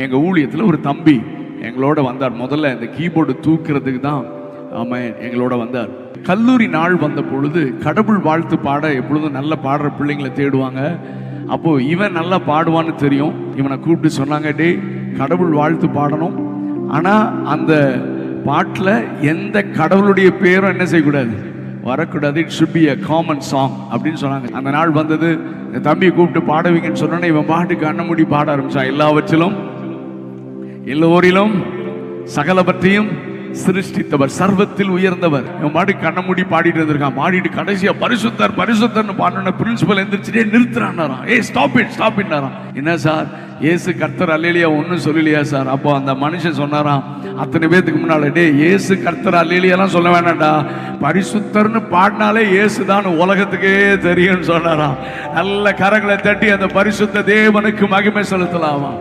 எங்க ஊழியத்தில் ஒரு தம்பி எங்களோட வந்தார். முதல்ல இந்த கீபோர்டு தூக்குறதுக்கு தான் எங்களோட வந்தார். கல்லூரி நாள் வந்த பொழுது கடவுள் வாழ்த்து பாட எப்பொழுதும் நல்ல பாடுற பிள்ளைங்களை தேடுவாங்க. அப்போ இவன் நல்லா பாடுவான்னு தெரியும். இவனை கூப்பிட்டு சொன்னாங்க, டே கடவுள் வாழ்த்து பாடணும், ஆனா அந்த பாட்டில் எந்த கடவுளுடைய பேரும் என்ன செய்யக்கூடாது, வரக்கூடாது. It should be a common song அப்படின்னு சொன்னாங்க. அந்த நாள் வந்தது. என் தம்பியை கூப்பிட்டு பாடுவீங்கன்னு சொன்னோன்னே இவன் பாட்டுக்கு கண்ண பாட ஆரம்பிச்சான். எல்லாவற்றிலும் எல்லோரிலும் சகலவற்றையும் சிருஷ்டித்தவர், சர்வத்தில் உயர்ந்தவர். இவன் பாட்டு கண்ண பாடிட்டு இருந்திருக்கான். பாடிட்டு கடைசியா பரிசுத்தர் பரிசுத்தர்னு பாடின பிரின்சிபல் எந்திரிச்சுட்டே நிறுத்துறான். ஸ்டாப் இட்னாராம். என்ன சார், ஏசு கர்த்தர் அல்லேலியா ஒன்னும் சொல்லலையா சார்? அப்போ அந்த மனுஷன் சொன்னாராம், அத்தனை பேத்துக்கு முன்னால, டே ஏசு கர்த்தர் அல்லேலியாலாம் சொல்ல வேண்டாம்டா, பரிசுத்தர்னு பாடினாலே ஏசுதான் உலகத்துக்கே தெரியும்னு சொன்னாராம். நல்ல கரங்களை தட்டி அந்த பரிசுத்த தேவனுக்கு மகிமை செலுத்தலாமா?